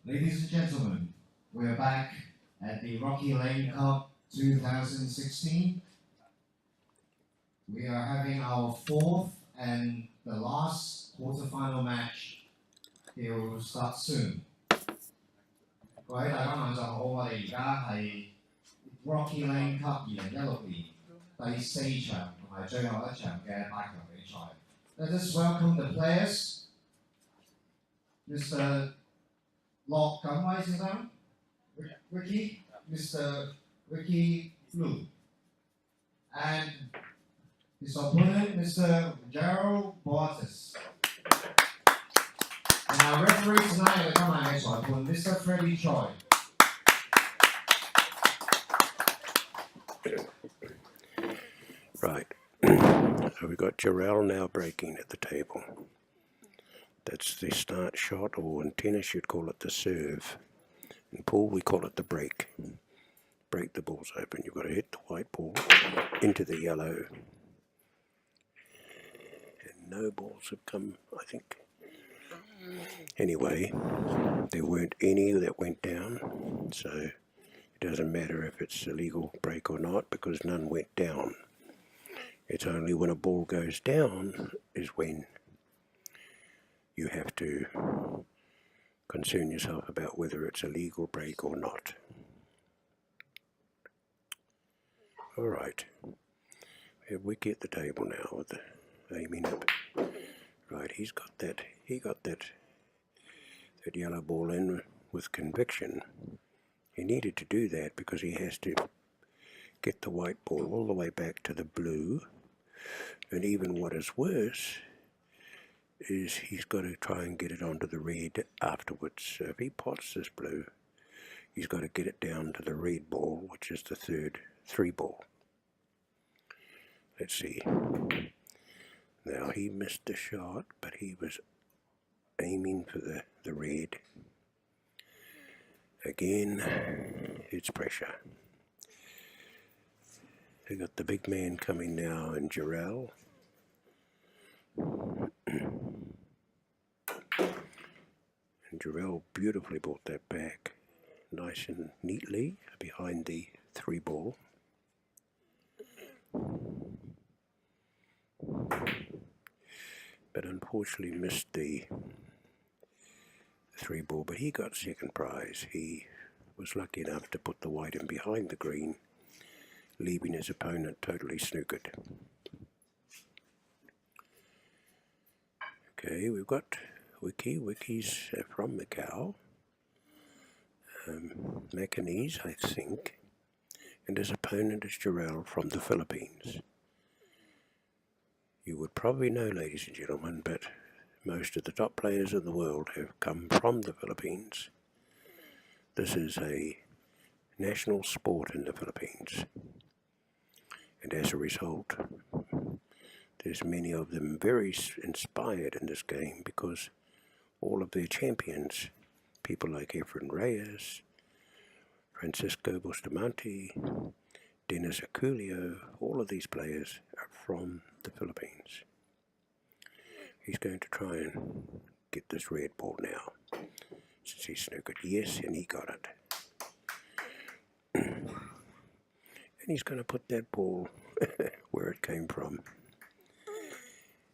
Ladies and gentlemen, we're back at the Rocky Lane Cup 2016. We are having our fourth and the last quarterfinal match. It will start soon. 各位大家晚上好，我哋而家係 Rocky Lane Cup 2016年第四場同埋最後一場嘅八強比賽。Let us welcome the players, Mr. 樂錦威先生 Wicky, Mr. Wicky Blue, and his opponent, Mr. Jarel Buatis. And our referee tonight 嘅今晚嘅裁判 Mr. Freddie Choi. Right, so we've got Jarel now breaking at the table. That's the start shot, or in tennis you'd call it the serve. In pool we call it the break. Break the balls open. You've got to hit the white ball into the yellow. And no balls have come, I think. Anyway, there weren't any that went down, so it doesn't matter if it's a legal break or not, because none went down. It's only when a ball goes down is when you have to concern yourself about whether it's a legal break or not. Alright, we have Wicky at the table now with the aiming up. Right, he got that yellow ball in with conviction. He needed to do that because he has to get the white ball all the way back to the blue, and even what is worse is he's got to try and get it onto the red afterwards. So if he pots this blue, he's got to get it down to the red ball, which is the third 3-ball. Let's see. Now he missed the shot, but he was aiming for the red. Again, it's pressure. We got the big man coming now in Jarel. And Jarel beautifully brought that back nice and neatly behind the 3-ball. But unfortunately missed the 3-ball, but he got second prize. He was lucky enough to put the white in behind the green, leaving his opponent totally snookered. Okay, we've got Wicky. Wicky's from Macau, Macanese, I think, and his opponent is Jarel from the Philippines. You would probably know, ladies and gentlemen, but most of the top players in the world have come from the Philippines. This is a national sport in the Philippines, and as a result, there's many of them very inspired in this game because all of their champions, people like Efren Reyes, Francisco Bustamante, Dennis Aculio, all of these players are from the Philippines. He's going to try and get this red ball now, since he snookered. Yes, and he got it. And he's going to put that ball where it came from.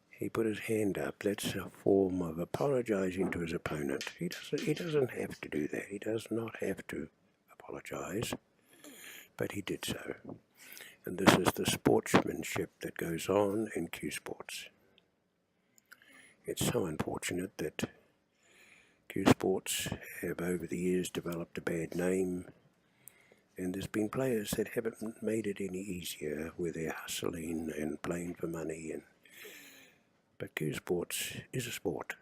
He put his hand up. That's a form of apologizing to his opponent. He doesn't have to do that. He does not have to apologize, but he did so. And this is the sportsmanship that goes on in Q Sports. It's so unfortunate that Q Sports have over the years developed a bad name, and there's been players that haven't made it any easier with their hustling and playing for money. But Q Sports is a sport.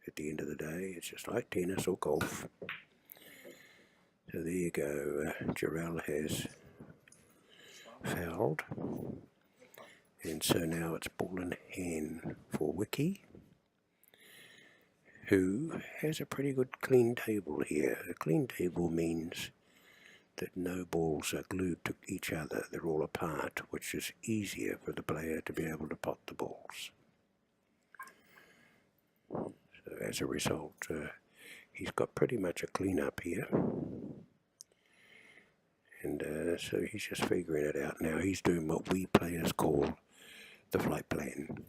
At the end of the day, it's just like tennis or golf. So there you go. Jarel has fouled, and so now it's ball in hand for Wicky, who has a pretty good clean table here. A clean table means that no balls are glued to each other. They're all apart, which is easier for the player to be able to pot the balls. So as a result, he's got pretty much a clean up here. And so he's just figuring it out now. He's doing what we players call the flight plan,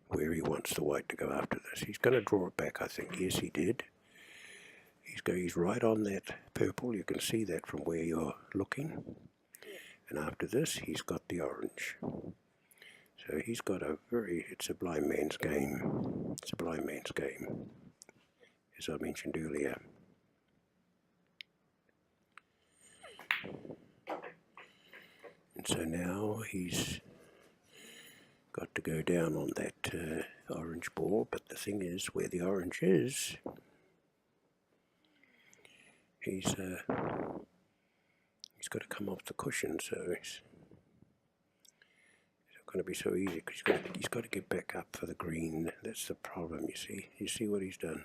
where he wants the white to go after this. He's going to draw it back, I think. Yes, he did. He's right on that purple. You can see that from where you're looking. And after this, he's got the orange. So he's got it's a blind man's game. It's a blind man's game, as I mentioned earlier. And so now he's got to go down on that orange ball, but the thing is, where the orange is, he's got to come off the cushion, so it's not going to be so easy, because he's got to get back up for the green. That's the problem, you see. You see what he's done?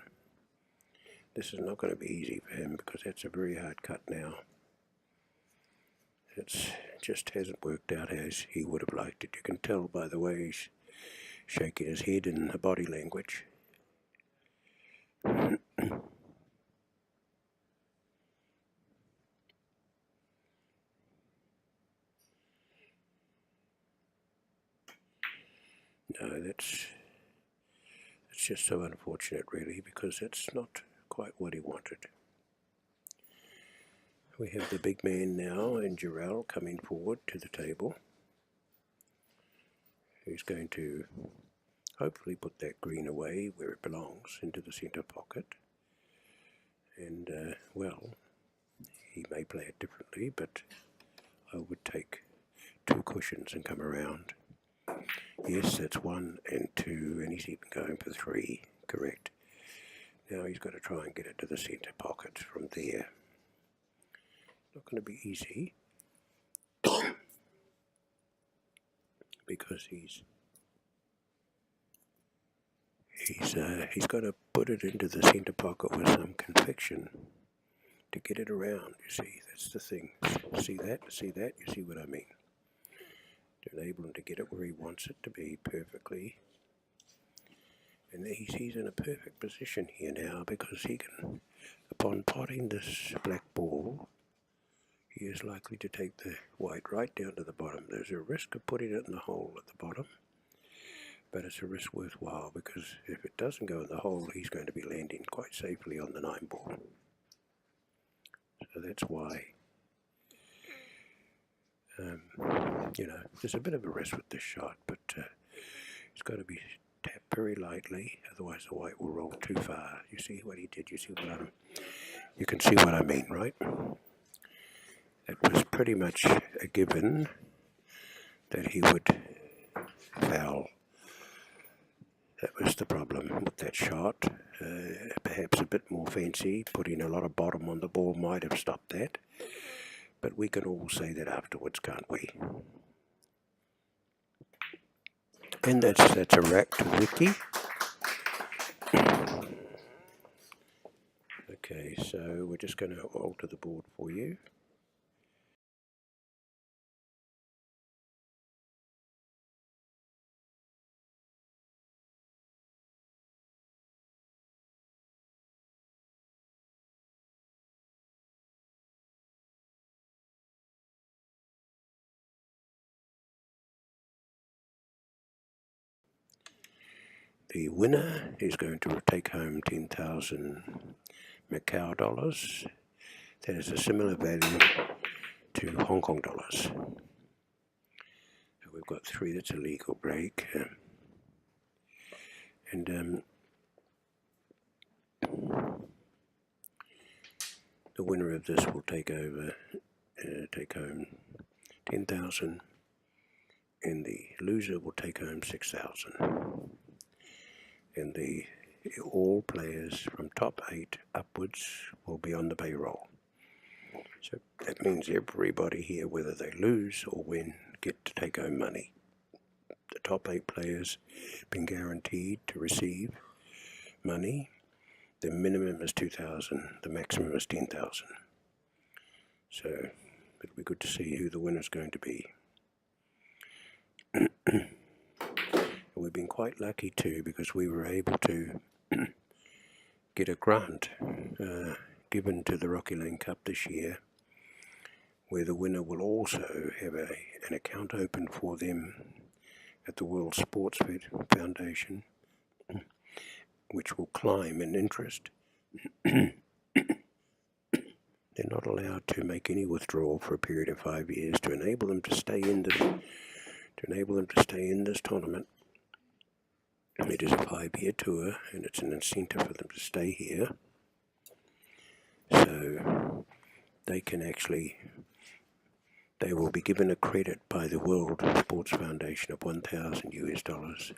This is not going to be easy for him, because that's a very hard cut now. It just hasn't worked out as he would have liked it. You can tell by the way he's shaking his head and the body language. No, that's just so unfortunate, really, because it's not quite what he wanted. We have the big man now, and Jarel, coming forward to the table, who's going to hopefully put that green away where it belongs, into the centre pocket. And, well, he may play it differently, but I would take 2 cushions and come around. Yes, that's 1 and 2, and he's even going for 3, correct. Now he's got to try and get it to the centre pocket from there. Not going to be easy, because he's got to put it into the centre pocket with some conviction to get it around, you see. That's the thing. See that? See that? You see what I mean? To enable him to get it where he wants it to be perfectly. And he's in a perfect position here now, because he can, upon potting this black ball, he is likely to take the white right down to the bottom. There's a risk of putting it in the hole at the bottom, but it's a risk worthwhile, because if it doesn't go in the hole, he's going to be landing quite safely on the 9 ball. So that's why, you know, there's a bit of a risk with this shot, but it's got to be tapped very lightly, otherwise the white will roll too far. You see what he did? You see what you can see what I mean, right? It was pretty much a given that he would foul. That was the problem with that shot. Perhaps a bit more fancy, putting a lot of bottom on the ball might have stopped that. But we can all say that afterwards, can't we? And that's a rack to Wicky. Okay, so we're just going to alter the board for you. The winner is going to take home 10,000 Macau dollars. That is a similar value to Hong Kong dollars. So we've got 3, that's a legal break. And the winner of this will take home 10,000, and the loser will take home 6,000. And all players from top 8 upwards will be on the payroll. So that means everybody here, whether they lose or win, get to take home money. The top 8 players have been guaranteed to receive money. The minimum is 2,000, the maximum is 10,000. So it'll be good to see who the winner's going to be. We've been quite lucky too, because we were able to get a grant given to the Rocky Lane Cup this year, where the winner will also have an account open for them at the World Sports Foundation, which will climb in interest. They're not allowed to make any withdrawal for a period of 5 years to enable them to stay in this tournament. It is a 5-year tour, and it's an incentive for them to stay here. So they will be given a credit by the World Sports Foundation of $1,000.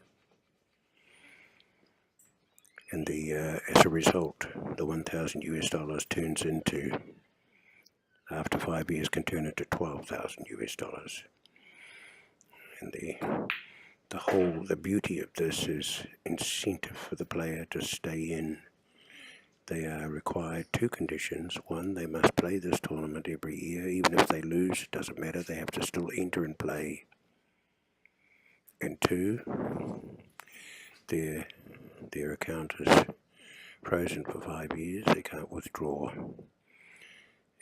And as a result, the $1,000 turns into, after 5 years, can turn into $12,000. And the beauty of this is incentive for the player to stay in. They are required 2 conditions. 1, they must play this tournament every year. Even if they lose, it doesn't matter, they have to still enter and play. And 2, their account is frozen for 5 years. They can't withdraw.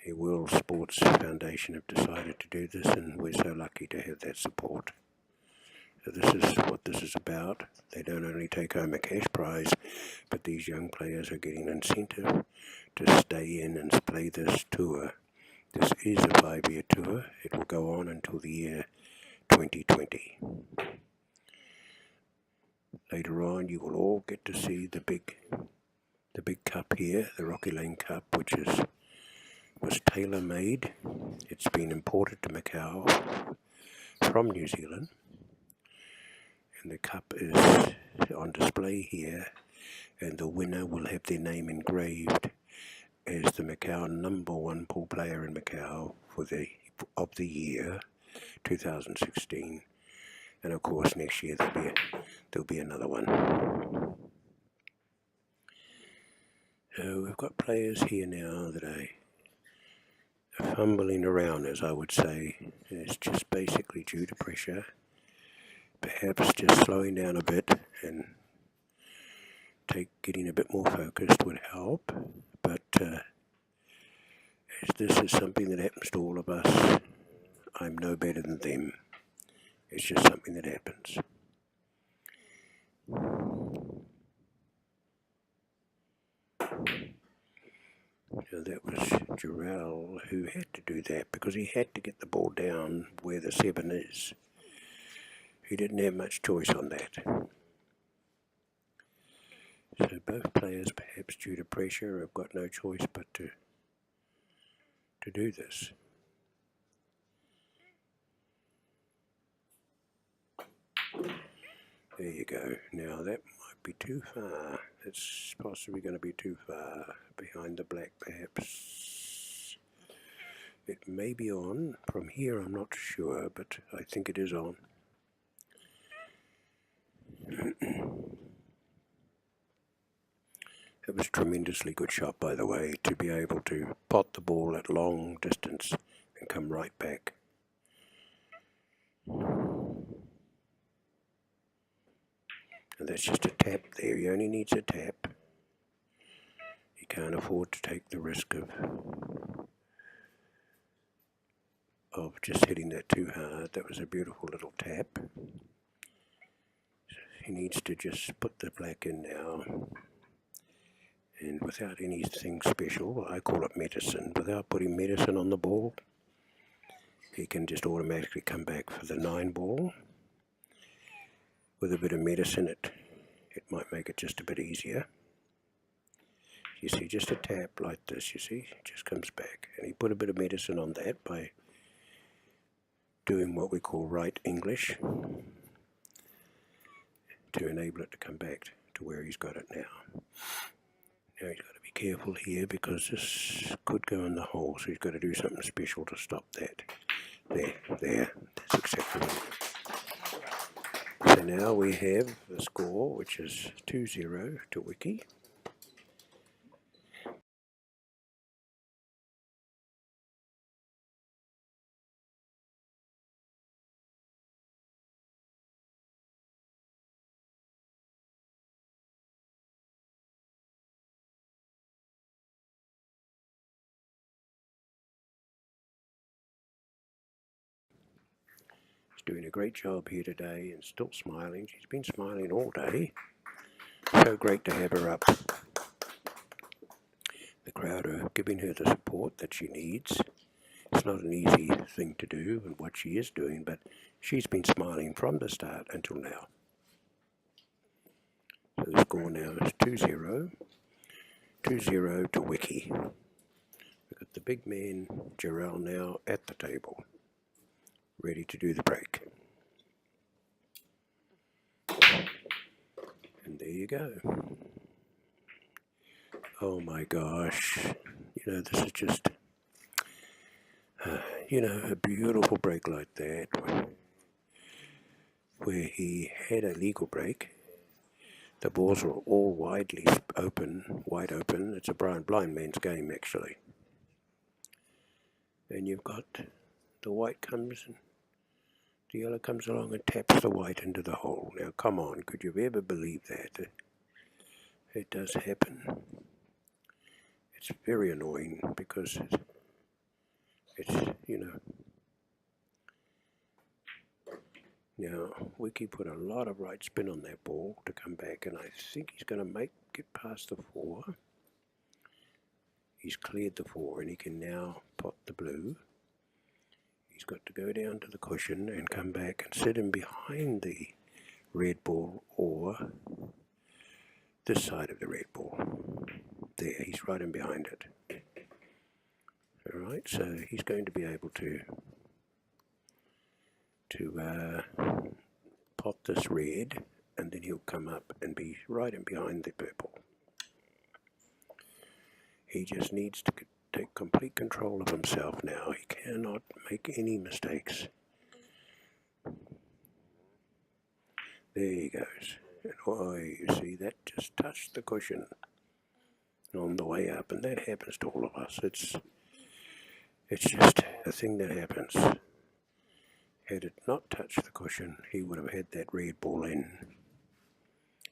The World Sports Foundation have decided to do this, and we're so lucky to have that support. So this is what this is about. They don't only take home a cash prize, but these young players are getting an incentive to stay in and play this tour. This is a 5-year tour. It will go on until the year 2020. Later on, you will all get to see the big cup here, the Rocky Lane Cup, which was tailor-made. It's been imported to Macau from New Zealand. And the cup is on display here, and the winner will have their name engraved as the Macau #1 pool player in Macau of the year 2016. And of course next year there'll be another one. So we've got players here now that are fumbling around, as I would say. It's just basically due to pressure. Perhaps just slowing down a bit and getting a bit more focused would help, but as this is something that happens to all of us, I'm no better than them. It's just something that happens. So that was Jarel who had to do that, because he had to get the ball down where the 7 is. He didn't have much choice on that. So both players, perhaps due to pressure, have got no choice but to do this. There you go. Now that might be too far. It's possibly going to be too far behind the black, perhaps. It may be on. From here I'm not sure, but I think it is on. It was a tremendously good shot, by the way, to be able to pot the ball at long distance and come right back. And that's just a tap there. He only needs a tap. He can't afford to take the risk of just hitting that too hard. That was a beautiful little tap. He needs to just put the black in now. And without anything special, I call it medicine, without putting medicine on the ball, he can just automatically come back for the 9 ball. With a bit of medicine, it might make it just a bit easier. You see, just a tap like this, you see, it just comes back. And he put a bit of medicine on that by doing what we call right English to enable it to come back to where he's got it now. Now he's got to be careful here, because this could go in the hole, so he's got to do something special to stop that. There, that's exactly it. So now we have the score, which is 2-0 to Wicky. doing a great job here today and still smiling. She's been smiling all day. So great to have her up. The crowd are giving her the support that she needs. It's not an easy thing to do and what she is doing, but she's been smiling from the start until now. So the score now is 2-0. 2-0 to Wicky. We've got the big man, Jarel, now at the table, ready to do the break. And there you go. Oh my gosh. You know, this is just, you know, a beautiful break like that, where he had a legal break. The balls are all wide open. It's a blind man's game, actually. And you've got the white comes and the yellow comes along and taps the white into the hole. Now, come on, could you ever believe that? It does happen. It's very annoying because it's, you know. Now, Wicky put a lot of right spin on that ball to come back, and I think he's going to get past the 4. He's cleared the 4, and he can now pot the blue. He's got to go down to the cushion and come back and sit him behind the red ball, or this side of the red ball. There, he's right in behind it. Alright, so he's going to be able to pot this red, and then he'll come up and be right in behind the purple. He just needs to take complete control of himself now. He cannot make any mistakes. There he goes. And oh, you see, that just touched the cushion on the way up, and that happens to all of us. It's just a thing that happens. Had it not touched the cushion, he would have had that red ball in.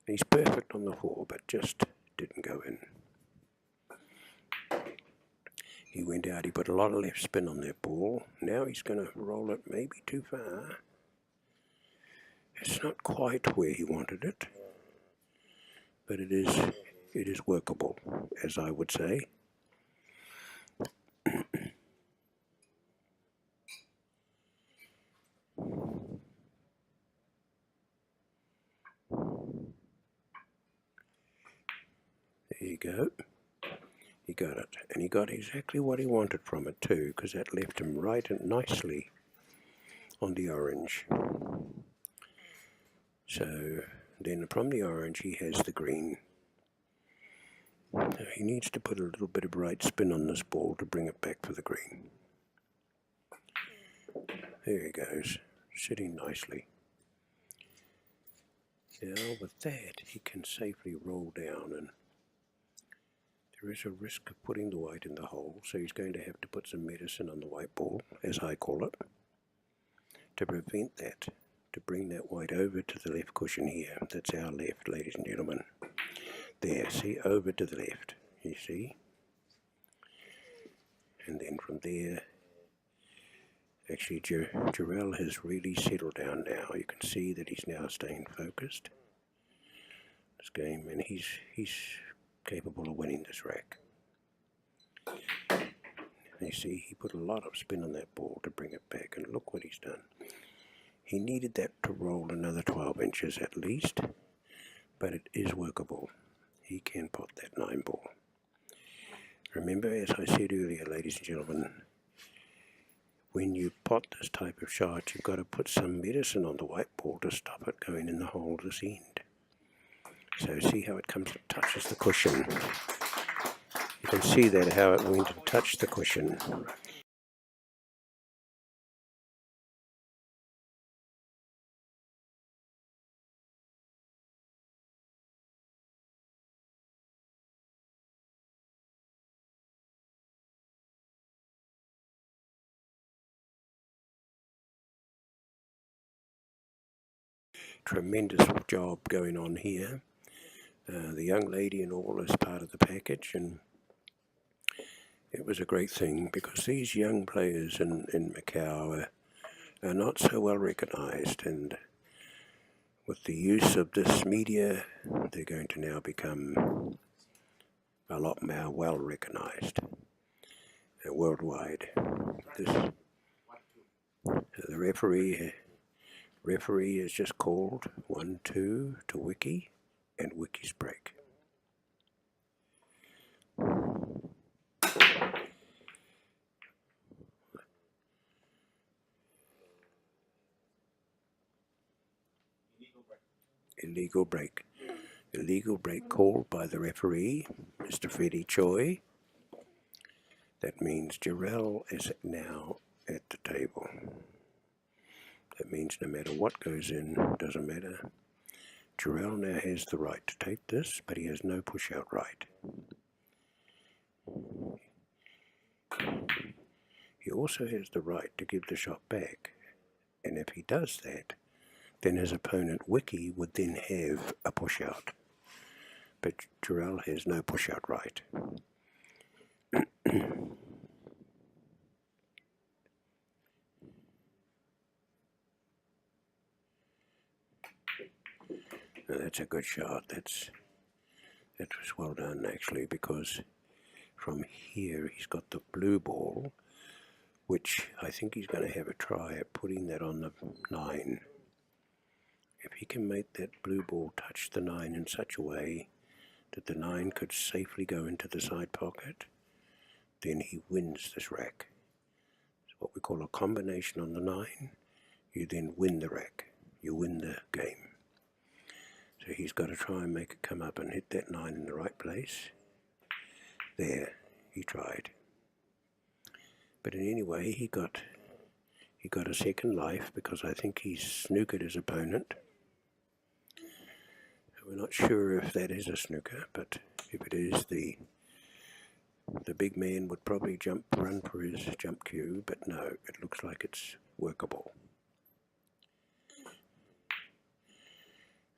He's perfect on the 4, but just didn't go in. He went out, he put a lot of left spin on that ball. Now he's going to roll it maybe too far. It's not quite where he wanted it, but it is workable, as I would say. There you go. He got it, and he got exactly what he wanted from it too, because that left him right and nicely on the orange. So then from the orange he has the green. Now he needs to put a little bit of right spin on this ball to bring it back for the green. There he goes, sitting nicely. Now with that he can safely roll down, and there is a risk of putting the white in the hole, so he's going to have to put some medicine on the white ball, as I call it, to prevent that, to bring that white over to the left cushion here. That's our left, ladies and gentlemen. There, see, over to the left, you see? And then from there, actually Jarel has really settled down now. You can see that he's now staying focused. This game, and he's capable of winning this rack. You see, he put a lot of spin on that ball to bring it back, and look what he's done. He needed that to roll another 12 inches at least, but it is workable. He can pot that 9 ball. Remember, as I said earlier, ladies and gentlemen, when you pot this type of shot, you've got to put some medicine on the white ball to stop it going in the hole this end. So see how it comes and touches the cushion. You can see that how it went and touched the cushion. Tremendous job going on here. The young lady and all is part of the package, and it was a great thing because these young players in Macau are are not so well recognized, and with the use of this media, they're going to now become a lot more well recognized worldwide. The referee has just called 1-2 to Wicky, and Wicky's break. Illegal break. Illegal break called by the referee, Mr. Freddie Choi. That means Jarel is now at the table. That means no matter what goes in, doesn't matter. Jarel now has the right to take this, but he has no push-out right. He also has the right to give the shot back, and if he does that, then his opponent Wicky would then have a push-out. But Jarel has no push-out right. Now that's a good shot. That was well done actually, because from here he's got the blue ball, which I think he's going to have a try at putting that on the 9. If he can make that blue ball touch the 9 in such a way that the 9 could safely go into the side pocket, then he wins this rack. It's what we call a combination on the 9. You then win the rack. You win the game. So he's got to try and make it come up and hit that 9 in the right place. There, he tried. But in any way, he got a second life, because I think he's snookered his opponent. We're not sure if that is a snooker, but if it is, the big man would probably run for his jump cue, but no, it looks like it's workable.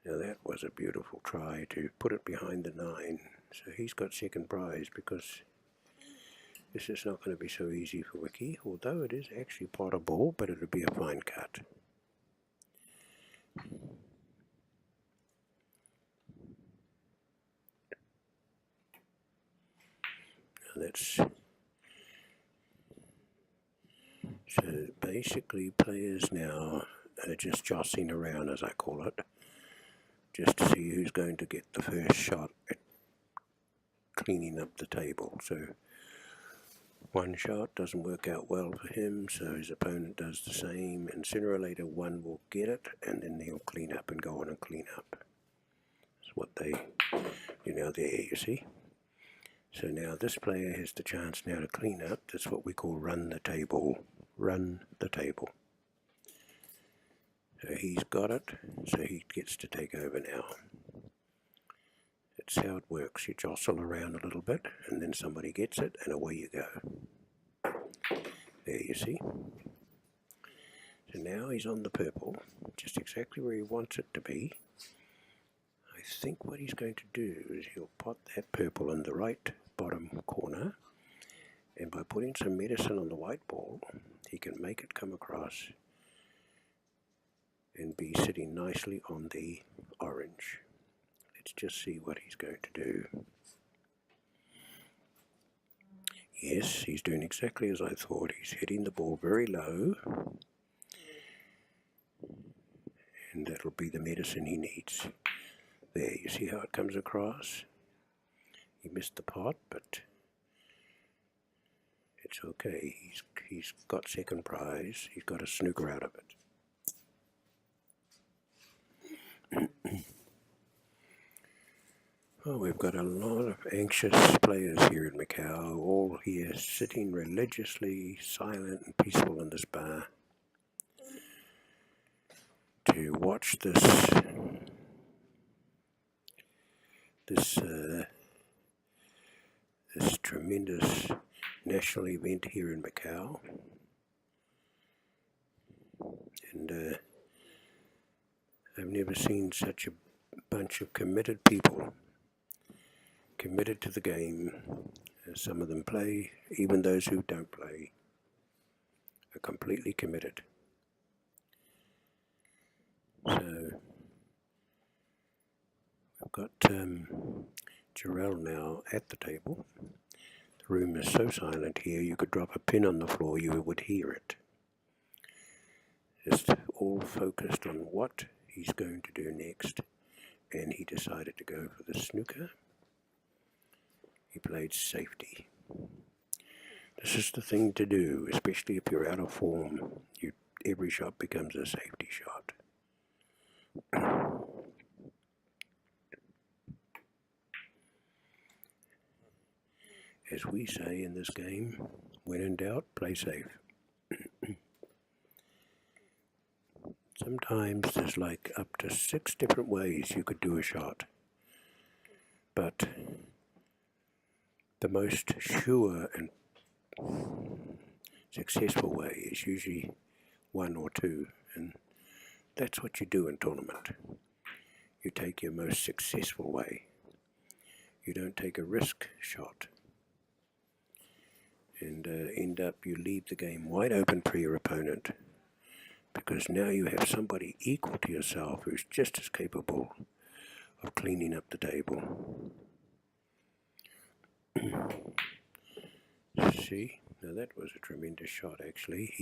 Now that was a beautiful try to put it behind the 9, so he's got second prize, because this is not going to be so easy for Wicky, although it is actually potable, but it'll be a fine cut. So basically players now are just jostling around, as I call it, just to see who's going to get the first shot at cleaning up the table. So one shot doesn't work out well for him, so his opponent does the same, and sooner or later one will get it, and then they'll clean up and go on and clean up. That's what they do now there, you see. So now this player has the chance now to clean up. That's what we call run the table. Run the table. So he's got it, so he gets to take over now. That's how it works. You jostle around a little bit, and then somebody gets it, and away you go. There you see. So now he's on the purple, just exactly where he wants it to be. I think what he's going to do is he'll pot that purple in the right bottom corner, and by putting some medicine on the white ball, he can make it come across and be sitting nicely on the orange. Let's just see what he's going to do. Yes, he's doing exactly as I thought. He's hitting the ball very low, and that'll be the medicine he needs. There, you see how it comes across? He missed the pot, but it's okay. He's got second prize. He's got a snooker out of it. Oh, we've got a lot of anxious players here in Macau, all here sitting religiously silent and peaceful in this bar to watch this tremendous national event here in Macau. And I've never seen such a bunch of committed people, committed to the game. Some of them play, even those who don't play are completely committed. So I've got Jarel now at the table. The room is so silent here, you could drop a pin on the floor, you would hear it. Just all focused on what he's going to do next, and he decided to go for the snooker. He played safety. This is the thing to do, especially if you're out of form. Every shot becomes a safety shot. As we say in this game, when in doubt, play safe. Sometimes there's like up to 6 different ways you could do a shot, but the most sure and successful way is usually 1 or 2, and that's what you do in tournament. You take your most successful way. You don't take a risk shot and end up, you leave the game wide open for your opponent, because now you have somebody equal to yourself who's just as capable of cleaning up the table. See, now that was a tremendous shot actually.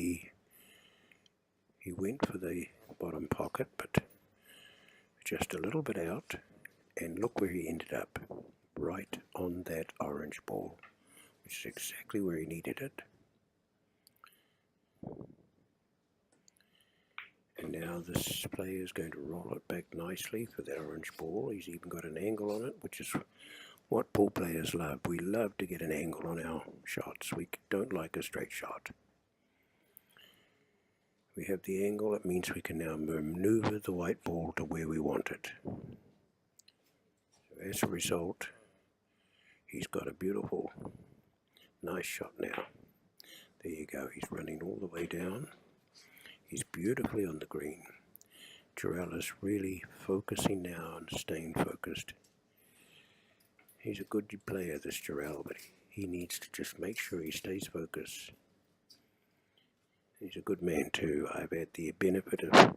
He went for the bottom pocket, but just a little bit out, and look where he ended up, right on that orange ball, which is exactly where he needed it. And now this player is going to roll it back nicely for that orange ball. He's even got an angle on it, which is what pool players love. We love to get an angle on our shots. We don't like a straight shot. We have the angle, it means we can now maneuver the white ball to where we want it. So as a result, he's got a beautiful, nice shot now. There you go, he's running all the way down. He's beautifully on the green. Jarel is really focusing now and staying focused. He's a good player, this Jarel, but he needs to just make sure he stays focused. He's a good man too. I've had the benefit of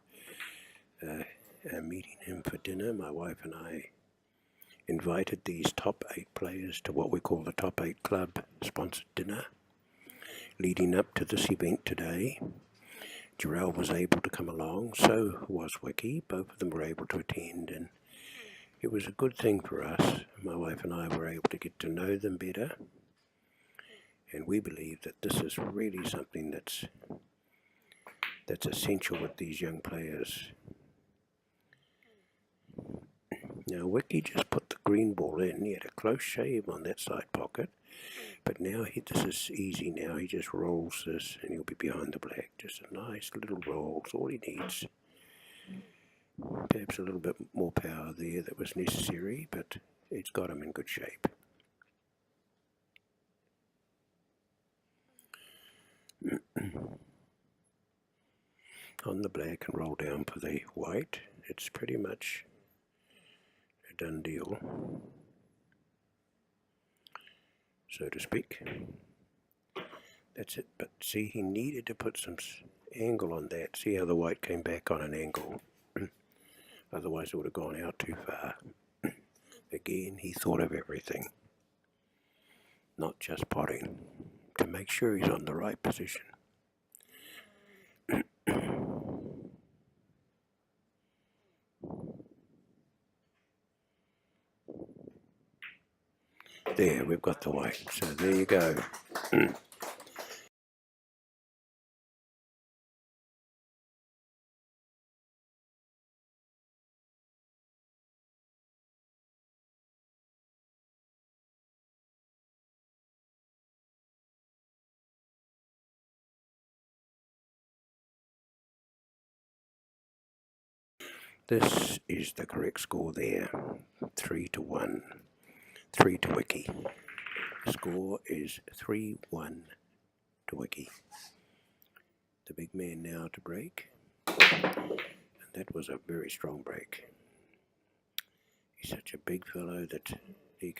meeting him for dinner. My wife and I invited these top 8 players to what we call the Top 8 Club sponsored dinner. Leading up to this event today, Jarel was able to come along, so was Wicky. Both of them were able to attend, and it was a good thing for us. My wife and I were able to get to know them better, and we believe that this is really something that's essential with these young players. Now Wicky just put the green ball in. He had a close shave on that side pocket, but now this is easy now. He just rolls this and he'll be behind the black. Just a nice little roll. It's all he needs. Perhaps a little bit more power there that was necessary, but it's got him in good shape. On the black and roll down for the white. It's pretty much a done deal, so to speak. That's it, but see, he needed to put some angle on that. See how the white came back on an angle? Otherwise it would have gone out too far. Again, he thought of everything, not just potting, to make sure he's on the right position. There, we've got the white, so there you go. This is the correct score there, 3-1, 3 to Wicky. The score is 3-1 to Wicky. The big man now to break, and that was a very strong break. He's such a big fellow that he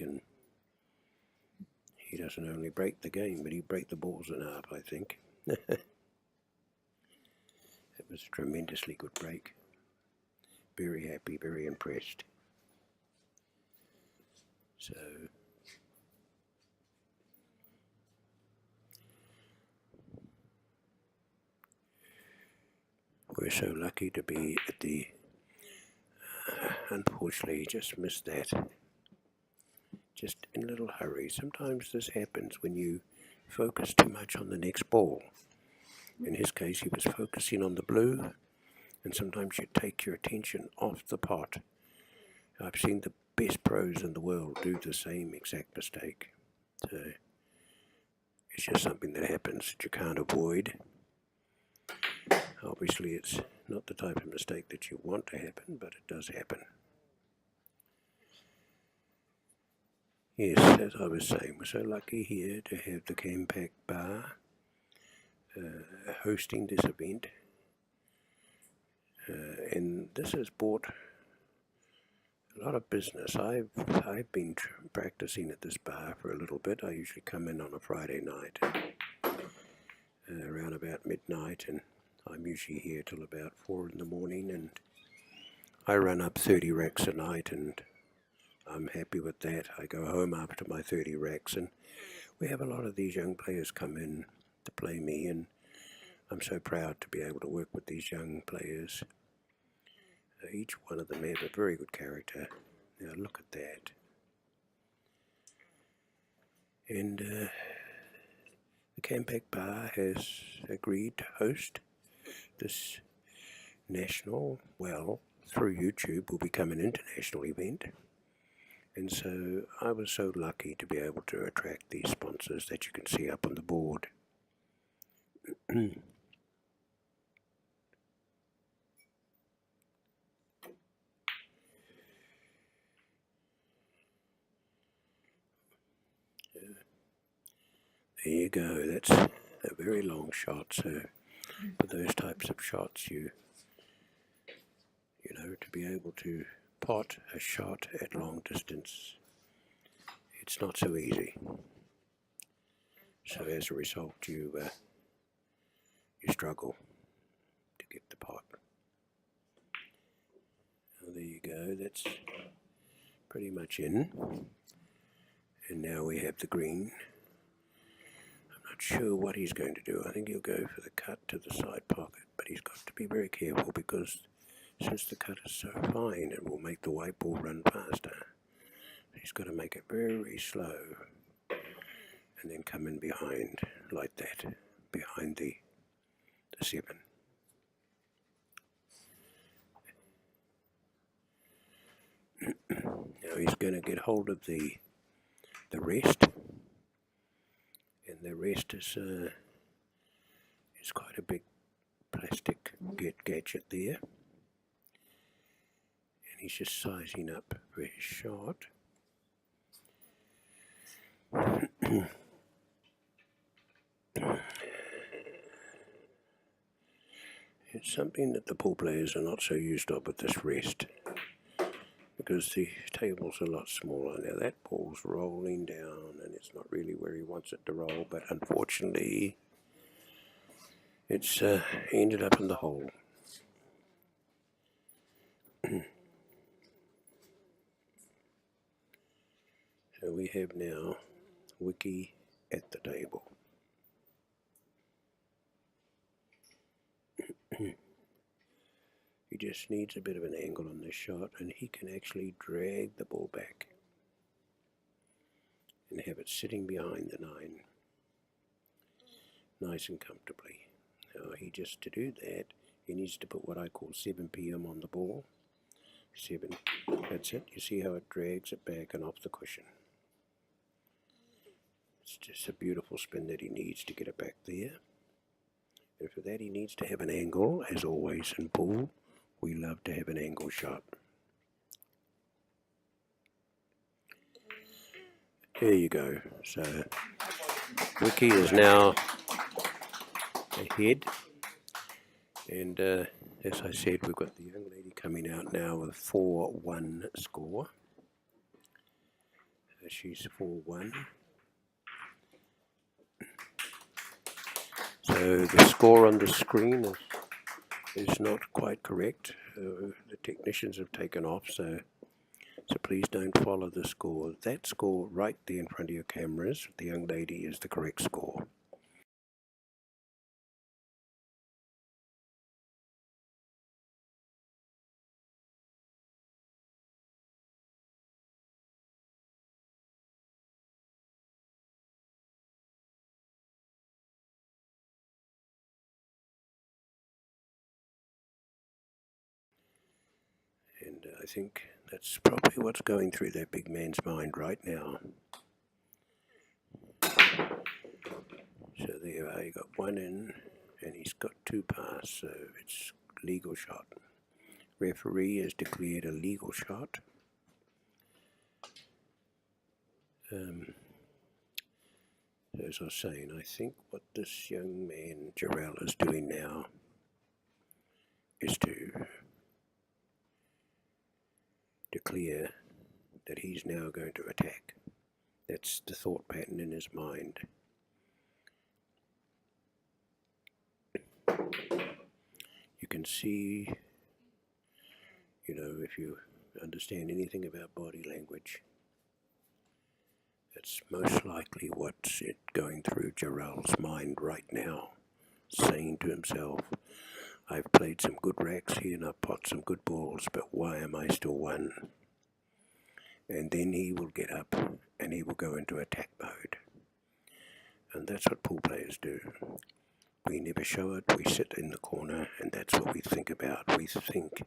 doesn't only break the game, but he break the balls in half, I think. It was a tremendously good break. very happy, very impressed. So we're so lucky to be at the, unfortunately just missed that, just in a little hurry. Sometimes this happens when you focus too much on the next ball. In his case, he was focusing on the blue, and sometimes you take your attention off the pot. I've seen the best pros in the world do the same exact mistake. So it's just something that happens that you can't avoid. Obviously, it's not the type of mistake that you want to happen, but it does happen. Yes, as I was saying, we're so lucky here to have the Campac Bar hosting this event. And this has brought a lot of business. I've been practicing at this bar for a little bit. I usually come in on a Friday night around about midnight, and I'm usually here till about 4 in the morning, and I run up 30 racks a night, and I'm happy with that. I go home after my 30 racks, and we have a lot of these young players come in to play me, and I'm so proud to be able to work with these young players. Each one of them have a very good character. Now look at that. And the Campac Bar has agreed to host this national, well, through YouTube will become an international event. And so I was so lucky to be able to attract these sponsors that you can see up on the board. There you go, that's a very long shot. So for those types of shots, you know, to be able to pot a shot at long distance, it's not so easy. So as a result, you struggle to get the pot. Well, there you go, that's pretty much in. And now we have the green. Not sure what he's going to do. I think he'll go for the cut to the side pocket, but he's got to be very careful because since the cut is so fine, it will make the white ball run faster. He's got to make it very slow and then come in behind like that, behind the 7. Now he's going to get hold of the rest. And the rest is quite a big plastic gadget there. And he's just sizing up for his shot. It's something that the pool players are not so used to with this rest, because the table's a lot smaller. Now that ball's rolling down and it's not really where he wants it to roll, but unfortunately it's ended up in the hole. So we have now Wicky at the table. He just needs a bit of an angle on this shot, and he can actually drag the ball back and have it sitting behind the 9 nice and comfortably. Now to do that, he needs to put what I call 7 PM on the ball. 7, that's it. You see how it drags it back and off the cushion. It's just a beautiful spin that he needs to get it back there. And for that he needs to have an angle, as always in pool. We love to have an angle shot. There you go. So Wicky is now ahead, and as I said, we've got the young lady coming out now with 4-1 score. She's 4-1. So the score on the screen is not quite correct. the technicians have taken off, so please don't follow the score. That score right there in front of your cameras, the young lady, is the correct score. And I think that's probably what's going through that big man's mind right now. So there you are, you got one in, and he's got two past, so it's legal shot. Referee has declared a legal shot. As I was saying, I think what this young man, Jarel, is doing now is to declare that he's now going to attack. That's the thought pattern in his mind. You can see, if you understand anything about body language, that's most likely what's going through Jarel's mind right now, saying to himself, I've played some good racks here and I've pot some good balls, but why am I still one? And then he will get up and he will go into attack mode. And that's what pool players do. We never show it, we sit in the corner, and that's what we think about. We think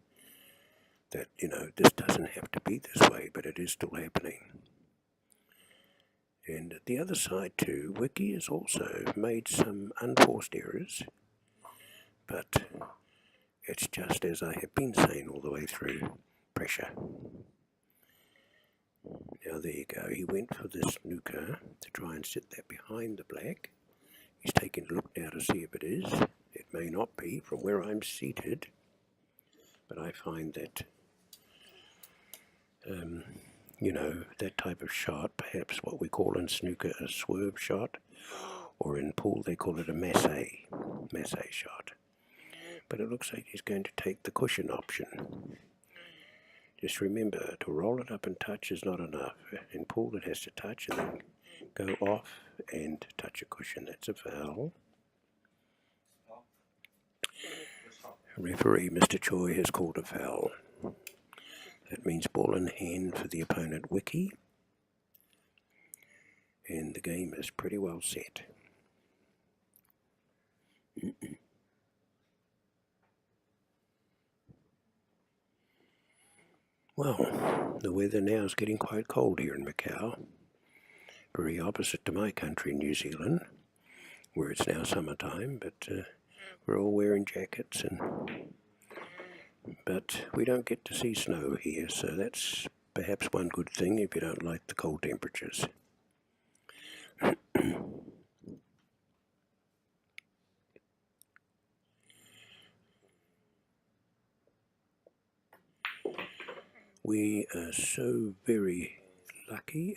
that, this doesn't have to be this way, but it is still happening. And at the other side too, Wicky has also made some unforced errors, but it's just as I have been saying all the way through, pressure. Now there you go, he went for this snooker to try and sit that behind the black. He's taking a look now to see if it is. It may not be from where I'm seated, but I find that, that type of shot, perhaps what we call in snooker a swerve shot, or in pool they call it a masse shot. But it looks like he's going to take the cushion option. Just remember, to roll it up and touch is not enough. In pool it has to touch and then go off and touch a cushion. That's a foul. Referee Mr. Choi has called a foul. That means ball in hand for the opponent Wicky. And the game is pretty well set. Well, the weather now is getting quite cold here in Macau. Very opposite to my country, New Zealand, where it's now summertime, but we're all wearing jackets, but we don't get to see snow here, so that's perhaps one good thing if you don't like the cold temperatures. We are so very lucky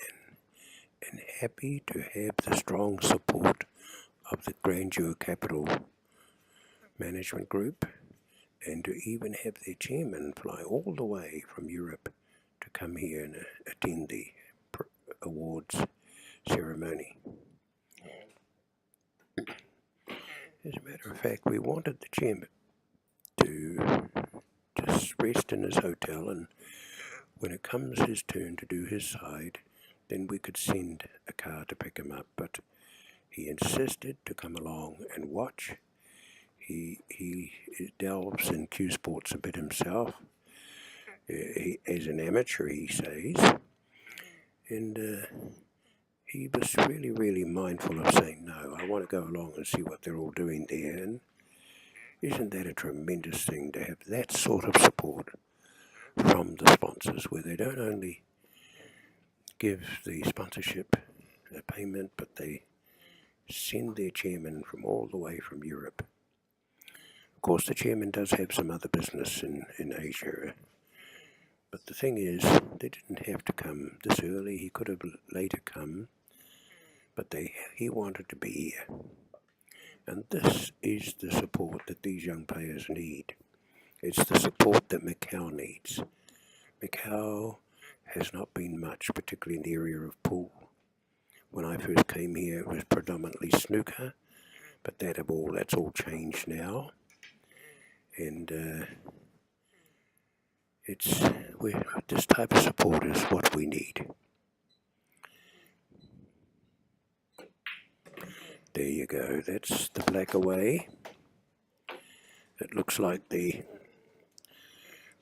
and happy to have the strong support of the Grandeur Capital Management Group, and to even have their chairman fly all the way from Europe to come here and attend the awards ceremony. As a matter of fact, we wanted the chairman to just rest in his hotel, and when it comes his turn to do his side, then we could send a car to pick him up, but he insisted to come along and watch. He delves in cue sports a bit himself. As an amateur, he says, and he was really, really mindful of saying, no, I want to go along and see what they're all doing there. And isn't that a tremendous thing to have that sort of support from the sponsors, where they don't only give the sponsorship a payment, but they send their chairman from all the way from Europe. Of course, the chairman does have some other business in Asia, but the thing is, they didn't have to come this early. He could have later come, but he wanted to be here. And this is the support that these young players need. It's the support that Macau needs. Macau has not been much, particularly in the area of pool. When I first came here, it was predominantly snooker, but that's all changed now, and this type of support is what we need. There you go. That's the black away. It looks like the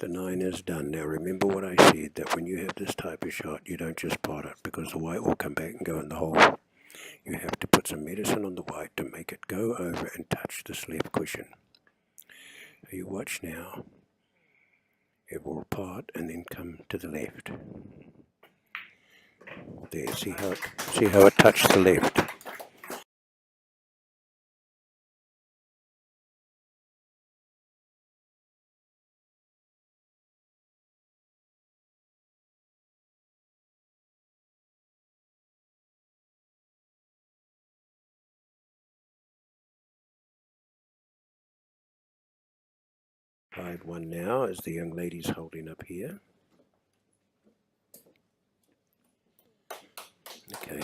9 is done. Now remember what I said, that when you have this type of shot, you don't just pot it, because the white will come back and go in the hole. You have to put some medicine on the white to make it go over and touch this left cushion. So you watch now. It will pot and then come to the left. There, see how it touched the left. Side 1 now, as the young lady's holding up here. Okay.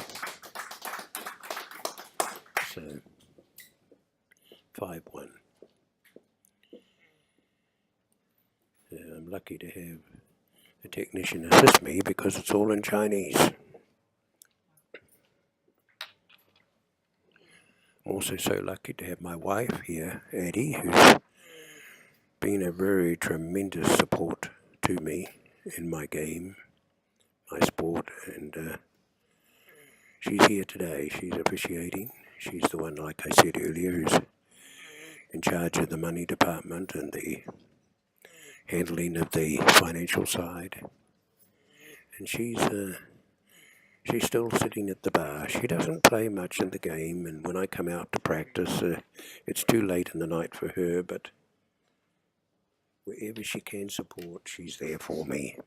So 5-1. I'm lucky to have a technician assist me because it's all in Chinese. I'm also so lucky to have my wife here, Addie, who's been a very tremendous support to me in my game, my sport, and she's here today. She's officiating. She's the one, like I said earlier, who's in charge of the money department and the handling of the financial side. And she's still sitting at the bar. She doesn't play much in the game, and when I come out to practice, it's too late in the night for her, but wherever she can support, she's there for me.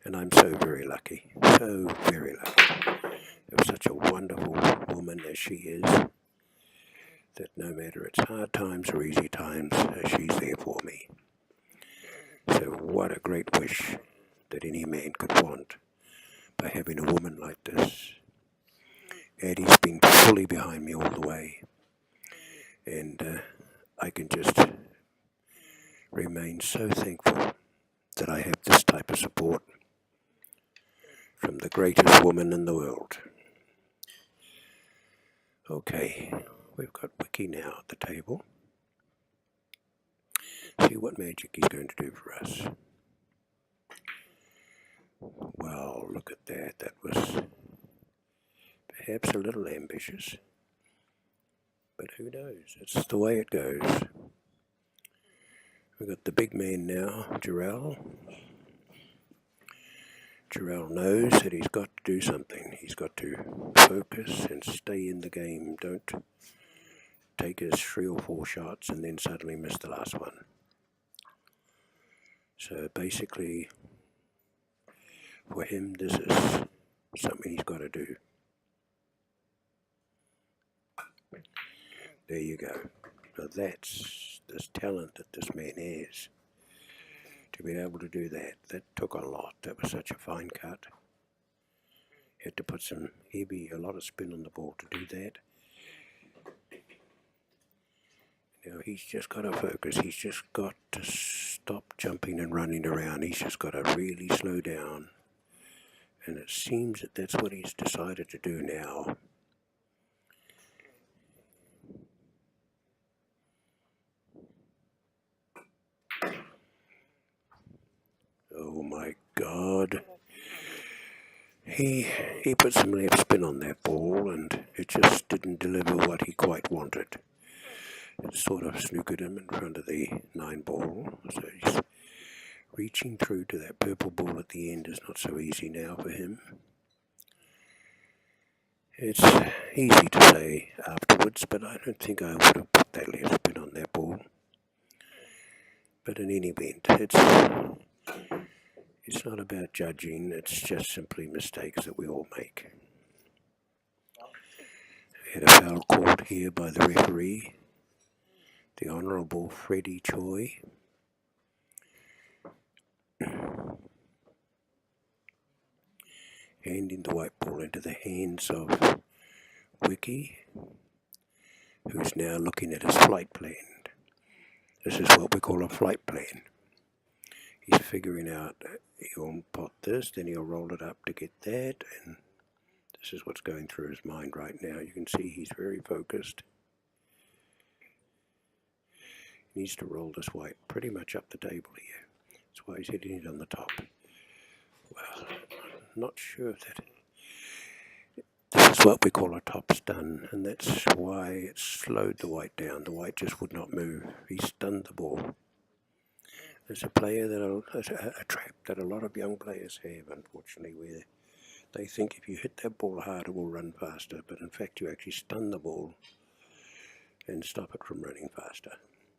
And I'm so very lucky, so very lucky. Of such a wonderful woman as she is, that no matter it's hard times or easy times, she's there for me. So what a great wish that any man could want by having a woman like this. Addie's been fully behind me all the way, and I can just remain so thankful that I have this type of support from the greatest woman in the world. Okay, we've got Wicky now at the table. See what magic he's going to do for us. Well, look at that. That was perhaps a little ambitious, but who knows? It's the way it goes. We've got the big man now, Jarel. Jarel knows that he's got to do something. He's got to focus and stay in the game. Don't take his 3 or 4 shots and then suddenly miss the last one. So basically, for him, this is something he's got to do. There you go. So that's this talent that this man has. To be able to do that, that took a lot. That was such a fine cut. Had to put a lot of spin on the ball to do that. Now he's just got to focus. He's just got to stop jumping and running around. He's just got to really slow down. And it seems that that's what he's decided to do now. Oh my God. He put some left spin on that ball and it just didn't deliver what he quite wanted. It sort of snookered him in front of the 9 ball. So he's reaching through to that purple ball at the end is not so easy now for him. It's easy to say afterwards, but I don't think I would have put that left spin on that ball. But in any event, it's not about judging, it's just simply mistakes that we all make. We had a foul called here by the referee, the Honourable Freddie Choi. handing the white ball into the hands of Wicky, who's now looking at his flight plan. This is what we call a flight plan. He's figuring out he'll pot this, then he'll roll it up to get that, and this is what's going through his mind right now. You can see he's very focused. He needs to roll this white pretty much up the table here. That's why he's hitting it on the top. Well, I'm not sure that this is what we call a top stun, and that's why it slowed the white down. The white just would not move. He stunned the ball. There's a trap that a lot of young players have, unfortunately, where they think if you hit that ball hard it will run faster, but in fact you actually stun the ball and stop it from running faster.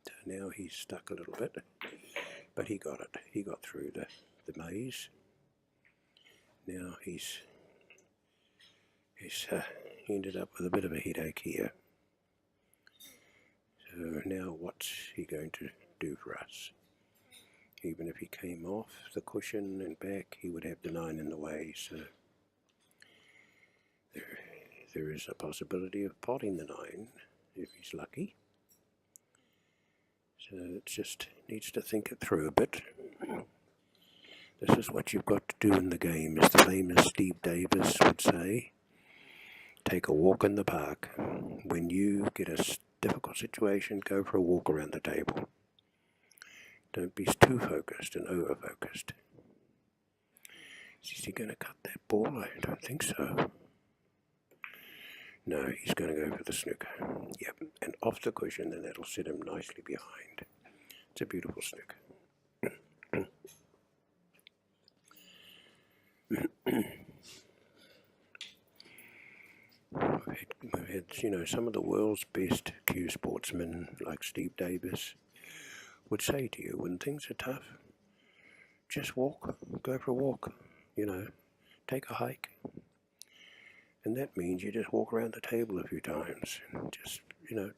So now he's stuck a little bit, but he got it. He got through the maze. Now he's ended up with a bit of a headache here. So now what's he going to do for us? Even if he came off the cushion and back, he would have the 9 in the way, so there is a possibility of potting the 9 if he's lucky. So it just needs to think it through a bit. This is what you've got to do in the game, as the famous Steve Davis would say. Take a walk in the park. When you get a difficult situation, go for a walk around the table. Don't be too focused and over-focused. Is he going to cut that ball? I don't think so. No, he's going to go for the snooker. Yep, and off the cushion, and that'll sit him nicely behind. It's a beautiful snooker. We've had, you know, some of the world's best cue sportsmen, like Steve Davis, would say to you, when things are tough, just walk, go for a walk, you know, take a hike. And that means you just walk around the table a few times. Just, you know,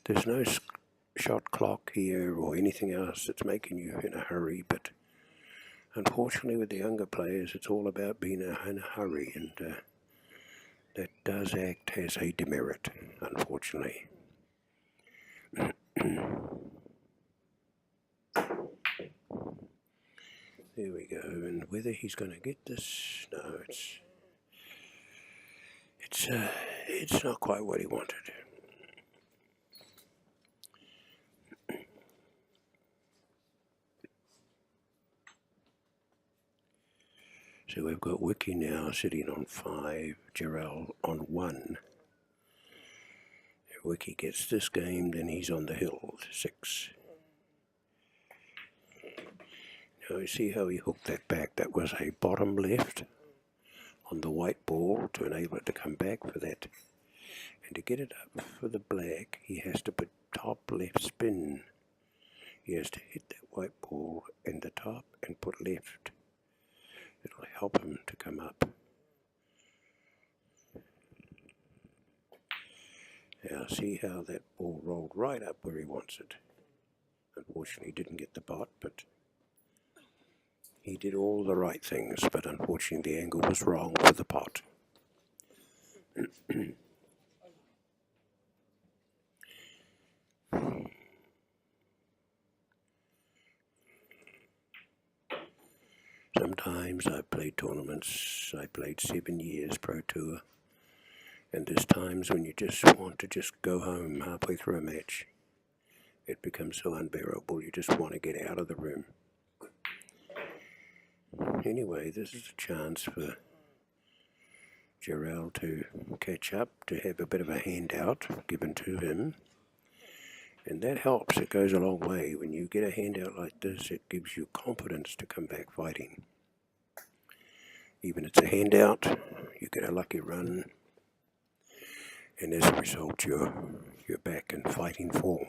there's no shot clock here or anything else that's making you in a hurry, but unfortunately with the younger players, it's all about being in a hurry, and that does act as a demerit, unfortunately. There we go, and whether he's going to get this, no, it's not quite what he wanted. So we've got Wicky now sitting on 5, Jarel on 1. If Wicky gets this game, then he's on the hill, 6. Now you see how he hooked that back? That was a bottom left on the white ball to enable it to come back for that. And to get it up for the black, he has to put top left spin. He has to hit that white ball in the top and put left. It'll help him to come up. Now see how that ball rolled right up where he wants it. Unfortunately he didn't get the pot, but he did all the right things, but unfortunately the angle was wrong for the pot. Sometimes I've played tournaments. I played 7 years Pro Tour, and there's times when you just want to just go home halfway through a match. It becomes so unbearable, you just want to get out of the room. Anyway, this is a chance for Jarel to catch up, to have a bit of a handout given to him. And that helps. It goes a long way. When you get a handout like this, it gives you confidence to come back fighting. Even if it's a handout, you get a lucky run, and as a result, you're back in fighting form.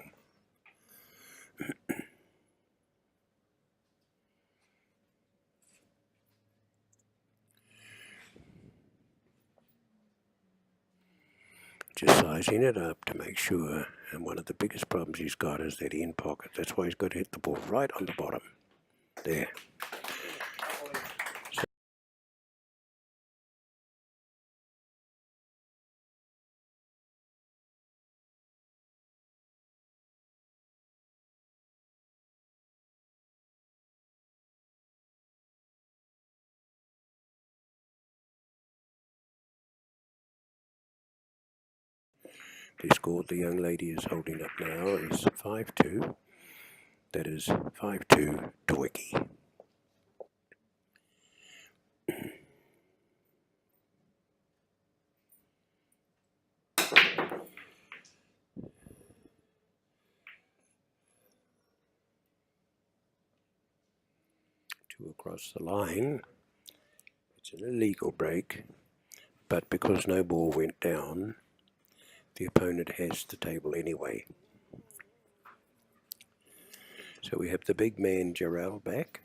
Just sizing it up to make sure, and one of the biggest problems he's got is that end pocket. That's why he's got to hit the ball right on the bottom. There. The score the young lady is holding up now is 5-2. That is 5-2 to Wicky. Two across the line. It's an illegal break, but because no ball went down, the opponent has the table anyway. So we have the big man Jarel back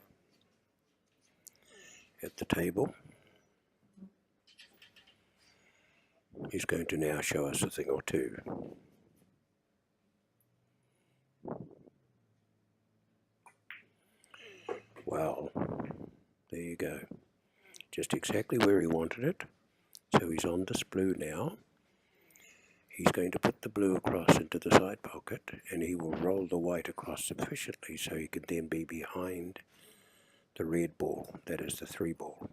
at the table. He's going to now show us a thing or two. Well, there you go. Just exactly where he wanted it. So he's on this blue now. He's going to put the blue across into the side pocket, and he will roll the white across sufficiently so he can then be behind the red ball, that is the 3 ball.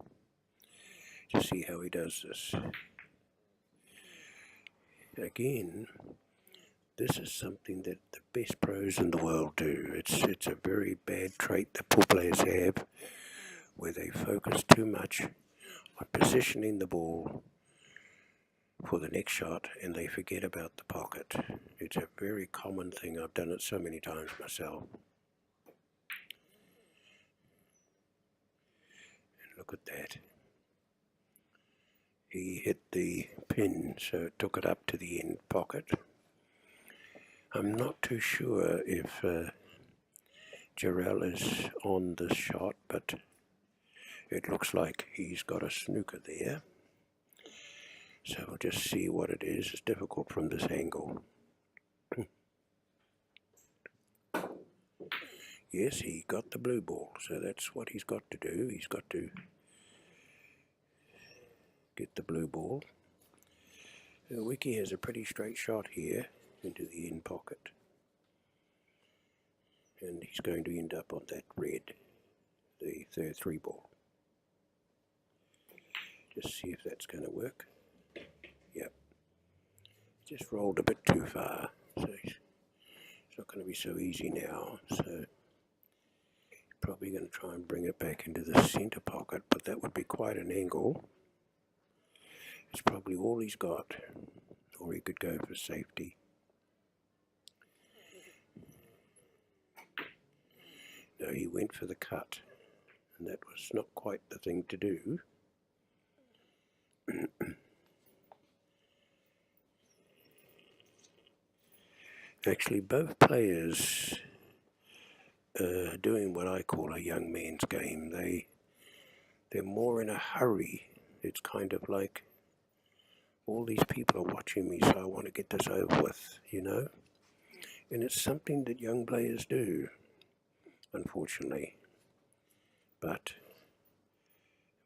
Just see how he does this. Again, this is something that the best pros in the world do. It's a very bad trait that pool players have, where they focus too much on positioning the ball for the next shot and they forget about the pocket. It's a very common thing. I've done it so many times myself. And look at that. He hit the pin, so it took it up to the end pocket. I'm not too sure if Jarel is on this shot, but it looks like he's got a snooker there. So we'll just see what it is. It's difficult from this angle. Yes, he got the blue ball, so that's what he's got to do. He's got to get the blue ball. Wicky has a pretty straight shot here into the end pocket. And he's going to end up on that red, the third 3 ball. Just see if that's going to work. Yep. Just rolled a bit too far, so it's not going to be so easy now. So probably going to try and bring it back into the center pocket, but that would be quite an angle. It's probably all he's got, or he could go for safety. No, he went for the cut, and that was not quite the thing to do. Actually, both players are doing what I call a young man's game. They're more in a hurry. It's kind of like, all these people are watching me, so I want to get this over with, you know? And it's something that young players do, unfortunately. But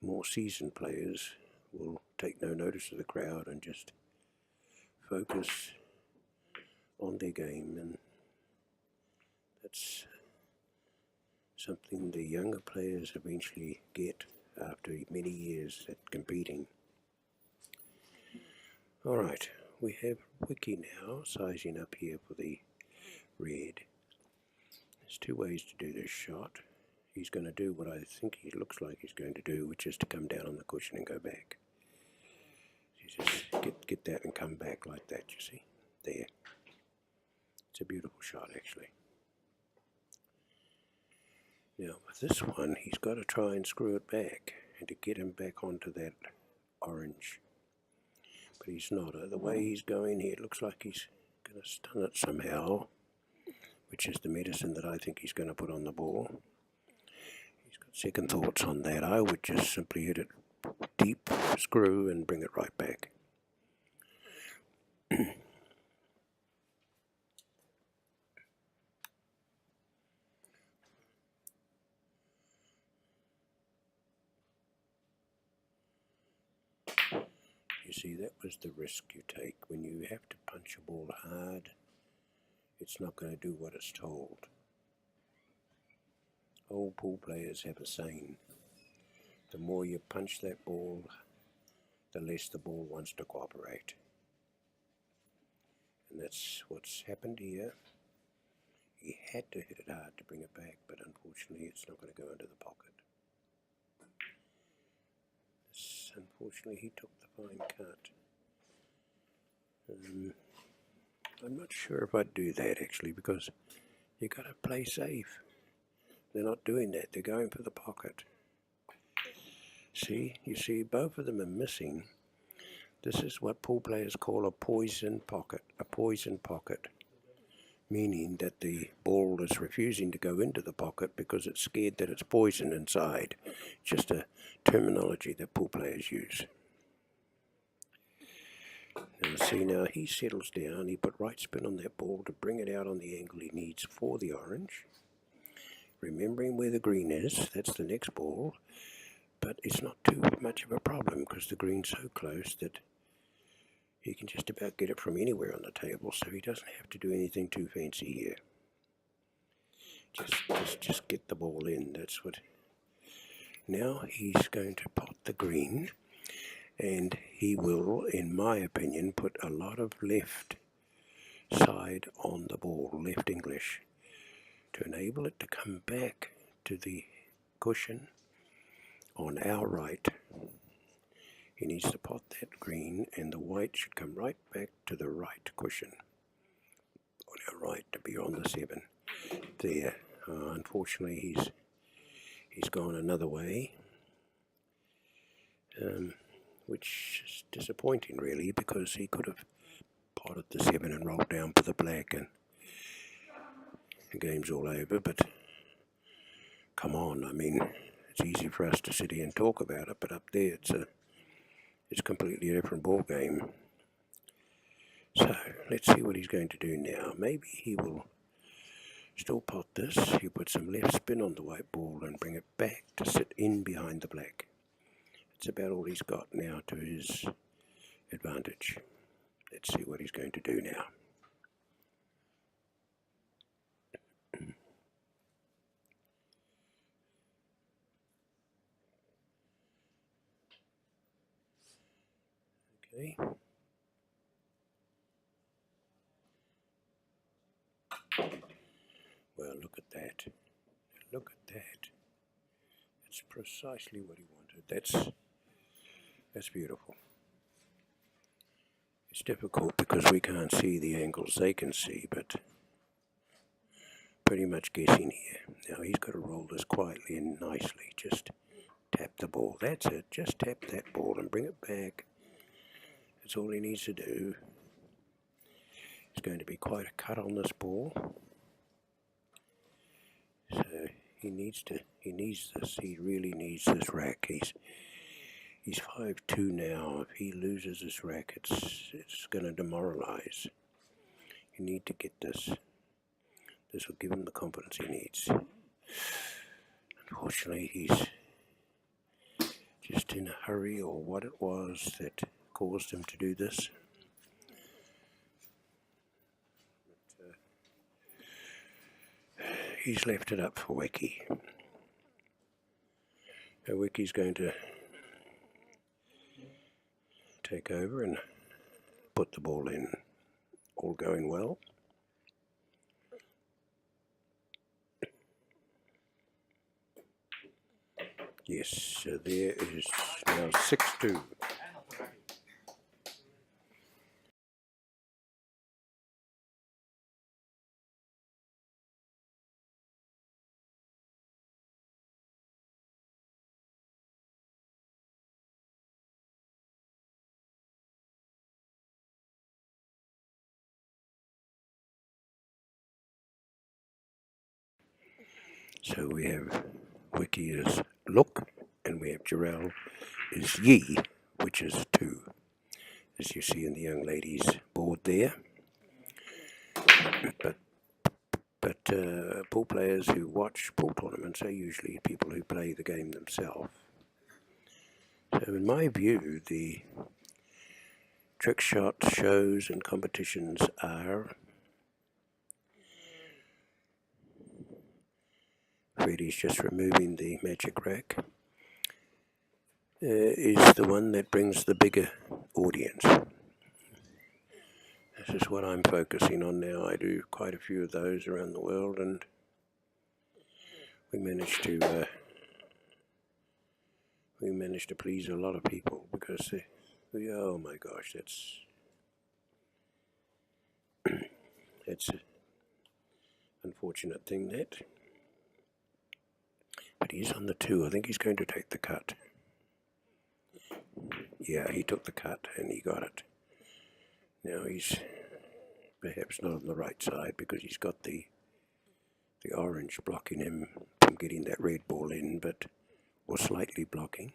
more seasoned players will take no notice of the crowd and just focus on their game, and that's something the younger players eventually get after many years at competing. Alright, we have Wicky now sizing up here for the red. There's 2 ways to do this shot. He's going to do what I think he looks like he's going to do, which is to come down on the cushion and go back. You just get that and come back like that, you see. There. It's a beautiful shot, actually. Now, with this one, he's got to try and screw it back, and to get him back onto that orange. But he's not. The way he's going here, it looks like he's going to stun it somehow, which is the medicine that I think he's going to put on the ball. He's got second thoughts on that. I would just simply hit it deep, screw, and bring it right back. You see, that was the risk you take. When you have to punch a ball hard, it's not going to do what it's told. Old pool players have a saying, the more you punch that ball, the less the ball wants to cooperate. And that's what's happened here. He had to hit it hard to bring it back, but unfortunately it's not going to go into the pocket. Unfortunately he took the fine cut. I'm not sure if I'd do that actually, because you got to play safe. They're not doing that, they're going for the pocket. See, you see both of them are missing. This is what pool players call a poison pocket. A poison pocket, meaning that the ball is refusing to go into the pocket because it's scared that it's poison inside. Just a terminology that pool players use. Now see, now he settles down, he put right spin on that ball to bring it out on the angle he needs for the orange. Remembering where the green is, that's the next ball, but it's not too much of a problem because the green's so close that he can just about get it from anywhere on the table, so he doesn't have to do anything too fancy here. Just get the ball in, that's what. Now he's going to pot the green, and he will, in my opinion, put a lot of left side on the ball, left English, to enable it to come back to the cushion on our right. He needs to pot that green, and the white should come right back to the right cushion on our right to be on the 7 there. Unfortunately he's gone another way, which is disappointing really, because he could have potted the 7 and rolled down for the black and the game's all over. But come on, I mean, it's easy for us to sit here and talk about it, but up there it's completely a different ball game. So let's see what he's going to do now. Maybe he will still pot this. He'll put some left spin on the white ball and bring it back to sit in behind the black. It's about all he's got now to his advantage. Let's see what he's going to do now. Okay. Well, look at that. Look at that. That's precisely what he wanted. That's beautiful. It's difficult because we can't see the angles they can see, but pretty much guessing here. Now he's got to roll this quietly and nicely. Just tap the ball. That's it. Just tap that ball and bring it back. That's all he needs to do. It's going to be quite a cut on this ball. So he needs this. He really needs this rack. He's 5-2 now. If he loses this rack, it's going to demoralize. You need to get this. This will give him the confidence he needs. Unfortunately, he's just in a hurry, or what it was that caused him to do this. He's left it up for Wicky. Now Wicky's going to take over and put the ball in. All going well. Yes, so there is now 6-2. So we have Wicky is look, and we have Jarel is ye, which is 2, as you see in the young lady's board there. But pool players who watch pool tournaments are usually people who play the game themselves. So in my view, the trick shot shows and competitions are Freddie's just removing the magic rack, is the one that brings the bigger audience. This is what I'm focusing on now. I do quite a few of those around the world, and we managed to please a lot of people because oh my gosh, that's an unfortunate thing that. But he's on the 2. I think he's going to take the cut. Yeah, he took the cut and he got it. Now he's perhaps not on the right side because he's got the orange blocking him from getting that red ball in, or slightly blocking.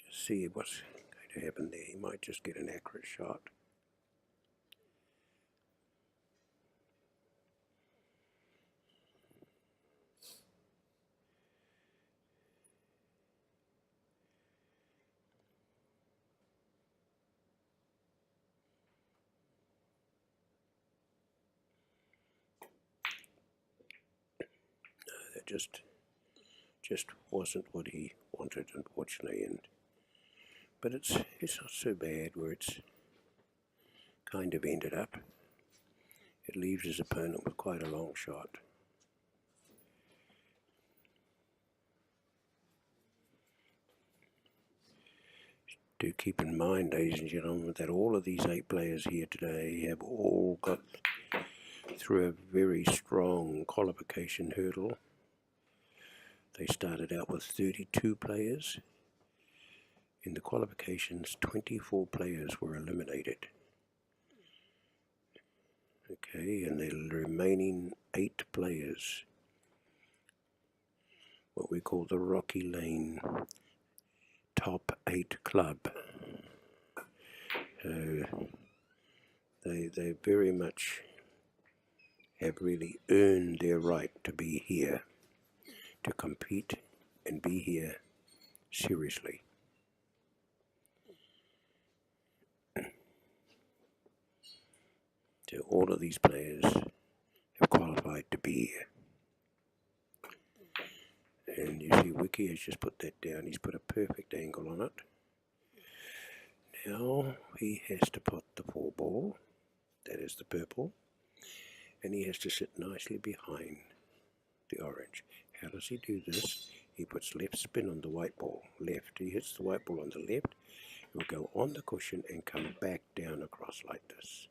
Just see what's going to happen there. He might just get an accurate shot. That just wasn't what he wanted, unfortunately. But it's not so bad where it's kind of ended up. It leaves his opponent with quite a long shot. Do keep in mind, ladies and gentlemen, that all of these 8 players here today have all got through a very strong qualification hurdle. They started out with 32 players. In the qualifications, 24 players were eliminated. Okay, and the remaining 8 players, what we call the Rocky Lane Top 8 Club. They very much have really earned their right to be here, to compete and be here seriously. So all of these players have qualified to be here. And you see Wicky has just put that down. He's put a perfect angle on it. Now he has to put the 4 ball, that is the purple, and he has to sit nicely behind the orange. How does he do this? He puts left spin on the white ball, left. He hits the white ball on the left. He will go on the cushion and come back down across like this.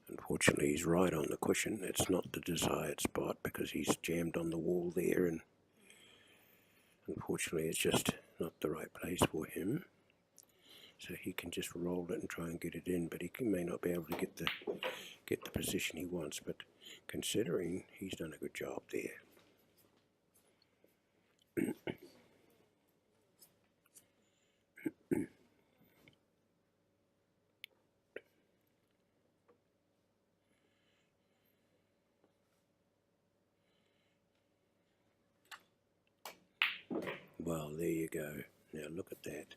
Unfortunately, he's right on the cushion. It's not the desired spot because he's jammed on the wall there, and unfortunately it's just not the right place for him. So he can just roll it and try and get it in, but he may not be able to get the position he wants. But considering, he's done a good job there. Well, there you go. Now look at that.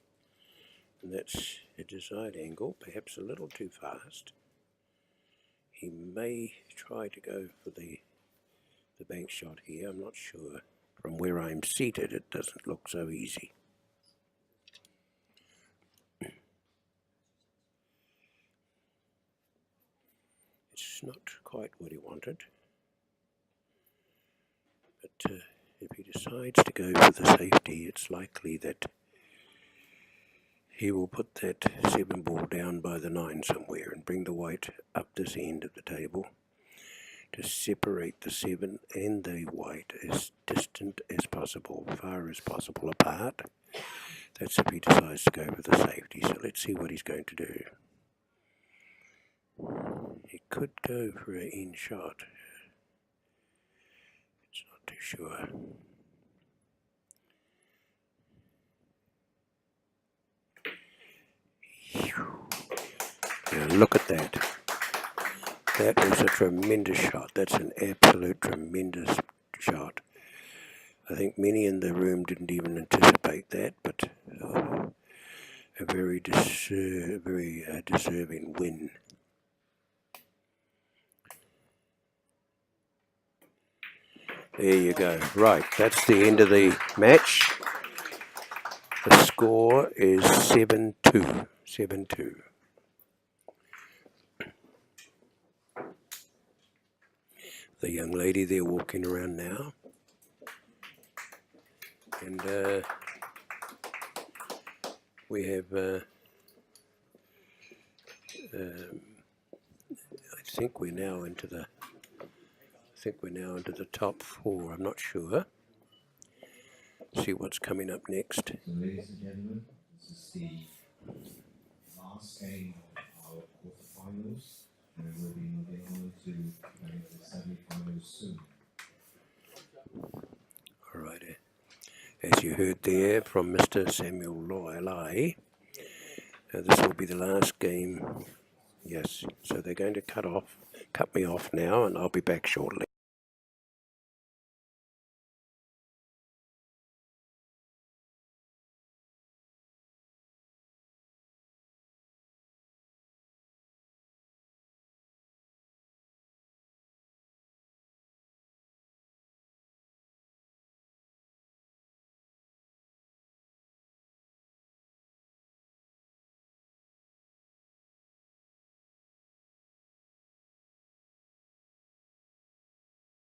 And that's a desired angle, perhaps a little too fast. He may try to go for the bank shot here, I'm not sure. From where I'm seated, it doesn't look so easy. It's not quite what he wanted. But if he decides to go for the safety, it's likely that he will put that 7 ball down by the 9 somewhere and bring the white up this end of the table to separate the 7 and the white as distant as possible, far as possible apart. That's if he decides to go for the safety. So let's see what he's going to do. He could go for an in shot. It's not too sure. Now look at that. That was a tremendous shot. That's an absolute tremendous shot. I think many in the room didn't even anticipate that, but a very deserving win. There you go. Right, that's the end of the match. The score is 7-2. 7-2. The young lady there walking around now. And we have, I think we're now into the top four. I'm not sure. See what's coming up next. So, ladies and gentlemen, this is the last game of our quarterfinals, and we'll be moving on to the semi-finals soon. Alright, as you heard there from Mr. Samuel Lai, this will be the last game. Yes, so they're going to cut me off now, and I'll be back shortly.